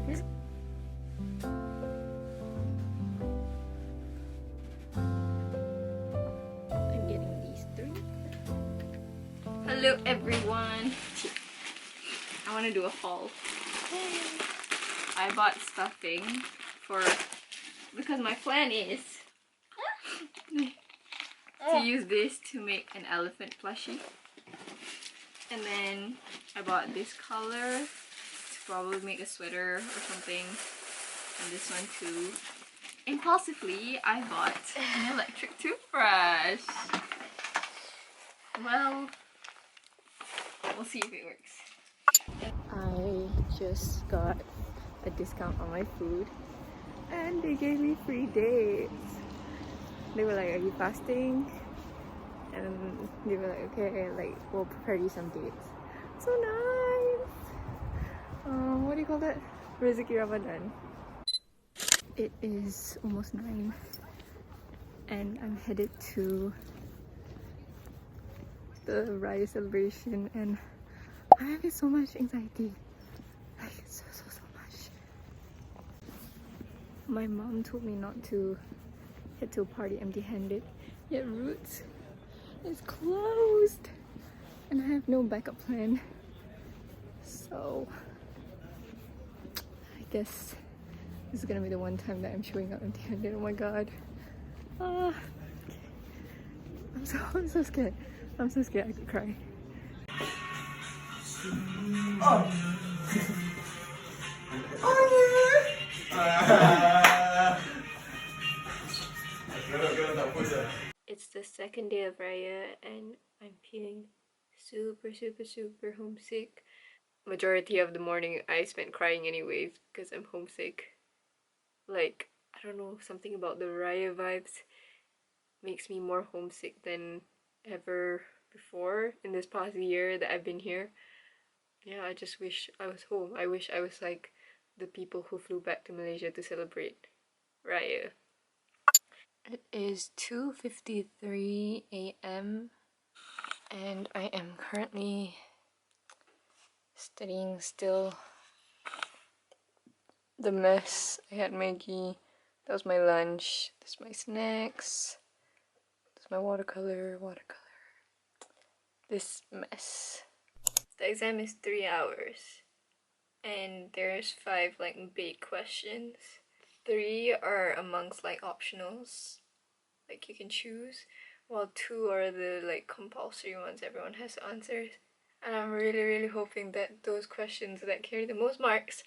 I'm getting these 3. Hello everyone! I want to do a haul. I bought stuffing because my plan is to use this to make an elephant plushie. And then I bought this color to probably make a sweater or something. And this one too. Impulsively, I bought an electric toothbrush. Well, we'll see if it works. I just got a discount on my food and they gave me free dates. They were like, are you fasting? And they were like, okay, like we'll prepare you some dates. So nice! What do you call that? Rezeki Ramadan. It is almost 9 and I'm headed to the Raya celebration and I'm having so much anxiety. Like so much. My mom told me not to head to a party empty-handed, yet Roots is closed and I have no backup plan. So I guess this is gonna be the one time that I'm showing up empty-handed. Oh my god. I'm so scared. I'm so scared I could cry. It's the second day of Raya and I'm feeling super homesick. Majority of the morning I spent crying anyways because I'm homesick. Like, I don't know, something about the Raya vibes makes me more homesick than ever before in this past year that I've been here. Yeah, I just wish I was home. I wish I was like the people who flew back to Malaysia to celebrate Raya. It is 2:53 a.m. and I am currently studying still. The mess. I had Maggie. That was my lunch. That's my snacks. That's my watercolor. This mess. The exam is 3 hours. And there's 5 like big questions. 3 are amongst like optionals. Like you can choose. While 2 are the like compulsory ones everyone has to answer. And I'm really hoping that those questions that carry the most marks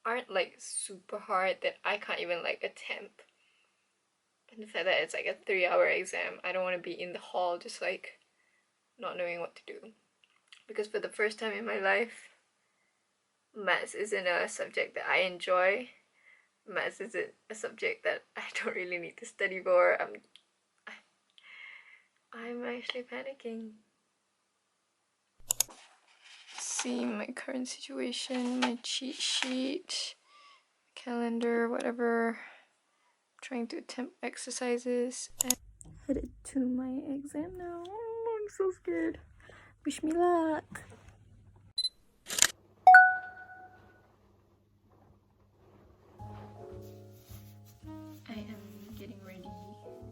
aren't like super hard that I can't even like attempt. And the fact that it's like a 3-hour exam, I don't want to be in the hall just like not knowing what to do. Because for the first time in my life, maths isn't a subject that I enjoy. Maths isn't a subject that I don't really need to study for. I'm actually panicking. See my current situation, my cheat sheet, calendar, whatever. I'm trying to attempt exercises and headed to my exam now. Oh, I'm so scared. Wish me luck. I am getting ready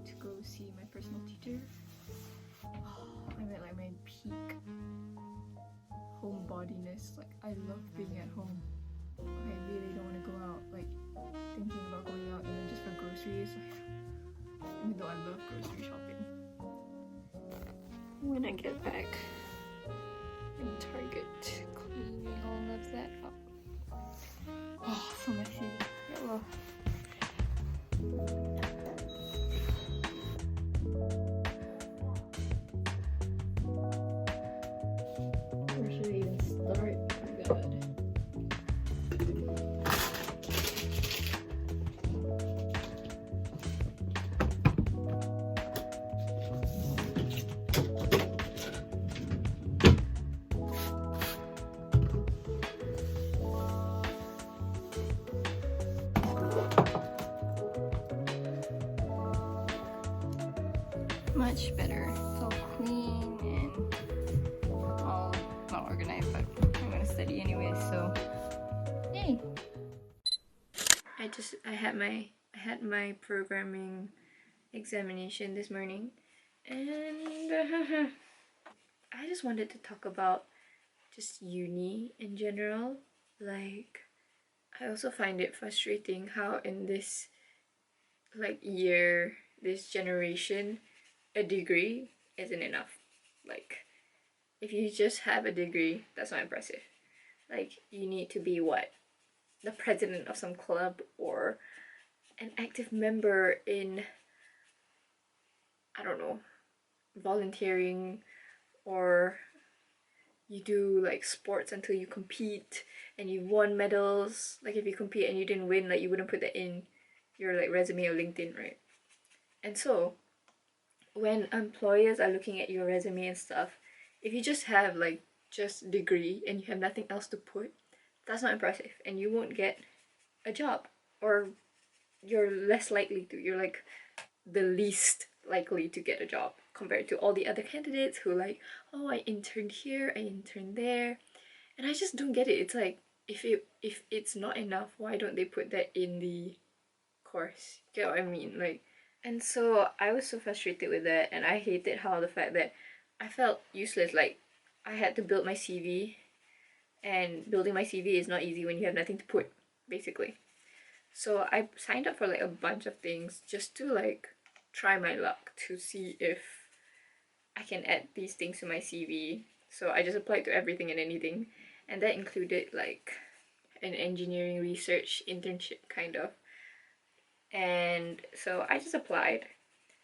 to go see my personal teacher. I'm at like my peak homebodiness. Like I love being at home. I really don't want to go out. Like thinking about going out even just for groceries. Even though I love grocery shopping. When I get back in Target, cleaning all of that up. Oh, so messy. Hello. Where should I even start? Oh my god. Much better. It's all clean and all not organized, but I'm gonna study anyway, so yay! I had my programming examination this morning, and I just wanted to talk about just uni in general. Like, I also find it frustrating how in this year, this generation, a degree isn't enough. Like, if you just have a degree, that's not impressive. Like, you need to be what? The president of some club, or an active member in, I don't know, volunteering, or you do like sports until you compete and you won medals. Like, if you compete and you didn't win, like, you wouldn't put that in your like resume or LinkedIn, right? And so when employers are looking at your resume and stuff, if you just have like just degree and you have nothing else to put, that's not impressive and you won't get a job, or you're less likely to. You're like the least likely to get a job compared to all the other candidates who like, oh, I interned here, I interned there. And I just don't get it. It's like, if it's not enough, why don't they put that in the course? Get what I mean? Like, and so I was so frustrated with that, and I hated how the fact that I felt useless. Like, I had to build my CV, and building my CV is not easy when you have nothing to put, basically. So I signed up for like a bunch of things just to like try my luck to see if I can add these things to my CV. So I just applied to everything and anything, and that included like an engineering research internship, kind of. And so I just applied,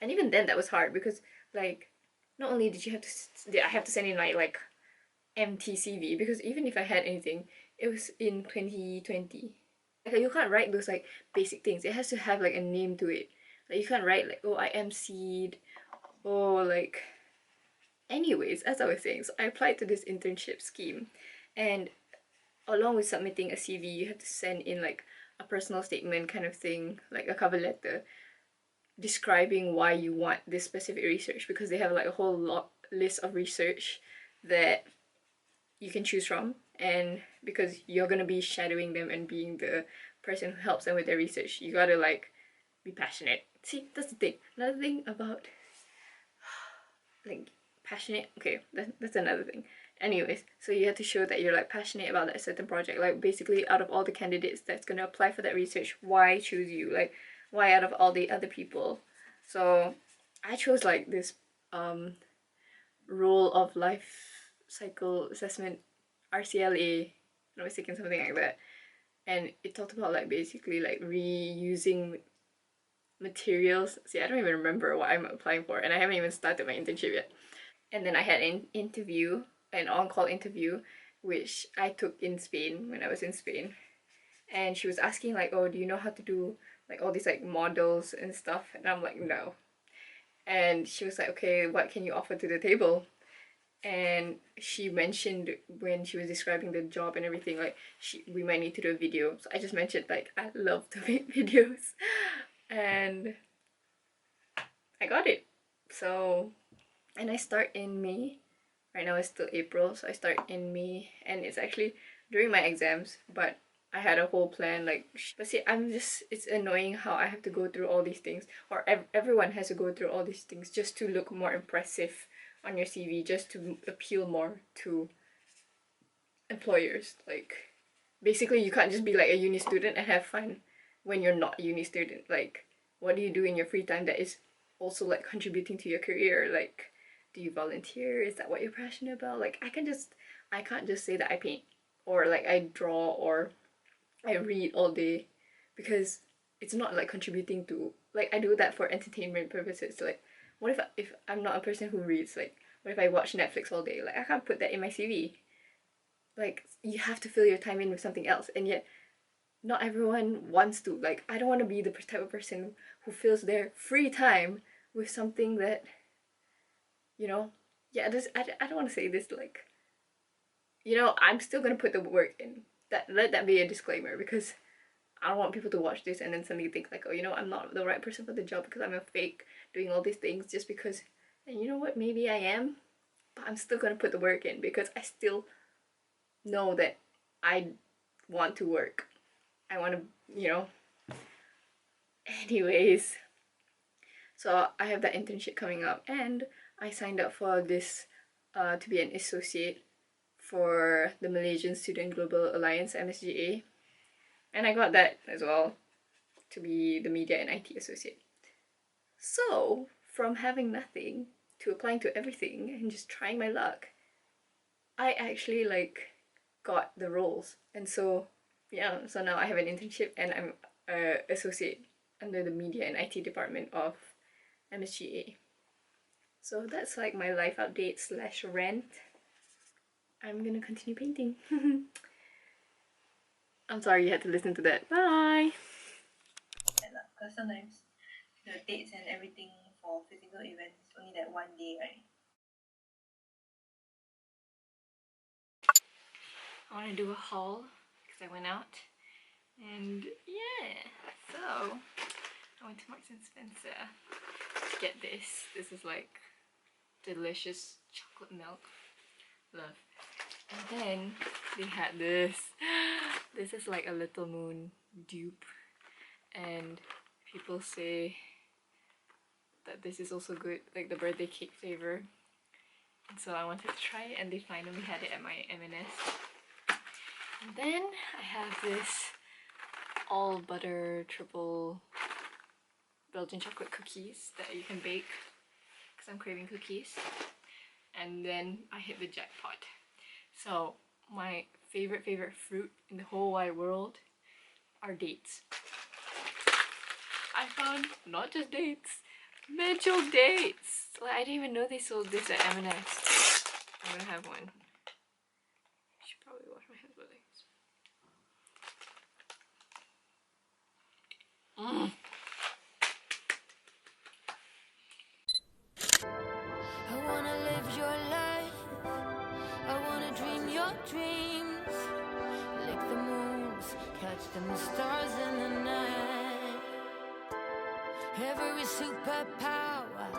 and even then that was hard because like, not only did I have to send in my like empty CV, because even if I had anything, it was in 2020. Like, you can't write those like basic things. It has to have like a name to it. Like, you can't write like, oh, I emceed, or like, anyways, as I was saying, so I applied to this internship scheme, and along with submitting a CV, you have to send in like a personal statement kind of thing, like a cover letter describing why you want this specific research, because they have like a whole list of research that you can choose from, and because you're gonna be shadowing them and being the person who helps them with their research, you gotta like be passionate. See, that's the thing. Another thing about like passionate, okay, that's another thing. Anyways, so you have to show that you're like passionate about that certain project. Like, basically, out of all the candidates that's gonna apply for that research, why choose you? Like, why out of all the other people? So I chose like this role of life cycle assessment, RCLA, I was thinking something like that. And it talked about like basically like reusing materials. See, I don't even remember what I'm applying for, and I haven't even started my internship yet. And then I had an interview, an on-call interview, which I took in Spain when I was in Spain. And she was asking like, oh, do you know how to do like all these like models and stuff? And I'm like, no. And she was like, okay, what can you offer to the table? And she mentioned, when she was describing the job and everything, like, we might need to do a video. So I just mentioned like, I love to make videos, and I got it. So, and I start in May. Right now it's still April, so I start in May, and it's actually during my exams, but I had a whole plan, like, but see, it's annoying how I have to go through all these things, or everyone has to go through all these things just to look more impressive on your CV, just to appeal more to employers. Like, basically, you can't just be like a uni student and have fun when you're not a uni student. Like, what do you do in your free time that is also like contributing to your career? Like, do you volunteer? Is that what you're passionate about? Like, I can't just say that I paint, or like I draw, or I read all day, because it's not like contributing to, like, I do that for entertainment purposes. So, like, what if I'm not a person who reads? Like, what if I watch Netflix all day? Like, I can't put that in my CV. Like, you have to fill your time in with something else, and yet not everyone wants to. Like, I don't want to be the type of person who fills their free time with something that, you know, yeah, I don't want to say this, like, I'm still gonna put the work in. Let that be a disclaimer, because I don't want people to watch this and then suddenly think like, oh, I'm not the right person for the job because I'm a fake doing all these things just because. And you know what, maybe I am, but I'm still gonna put the work in, because I still know that I want to work. I want to, Anyways, so I have that internship coming up, and I signed up for this to be an associate for the Malaysian Student Global Alliance MSGA, and I got that as well, to be the media and IT associate. So from having nothing to applying to everything and just trying my luck, I actually like got the roles. And so yeah, so now I have an internship and I'm a associate under the media and IT department of MSGA. So that's like my life update slash rant. I'm gonna continue painting. I'm sorry you had to listen to that. Bye! Because sometimes the dates and everything for physical events only that one day, right? I want to do a haul because I went out. And yeah, so I went to Marks and Spencer to get this. This is like delicious chocolate milk. Love. And then they had this. This is like a Little Moon dupe. And people say that this is also good, like the birthday cake flavor. And so I wanted to try it, and they finally had it at my M&S. And then I have this all butter triple Belgian chocolate cookies that you can bake because I'm craving cookies. And then I hit the jackpot. So my favorite fruit in the whole wide world are dates. I found not just dates, Mitchell dates. Like, I didn't even know they sold this at M&S. I'm gonna have one. I should probably wash my hands with this. I wanna live your life, I wanna dream your dreams, lick the moons, catch them stars in the night. Every superpower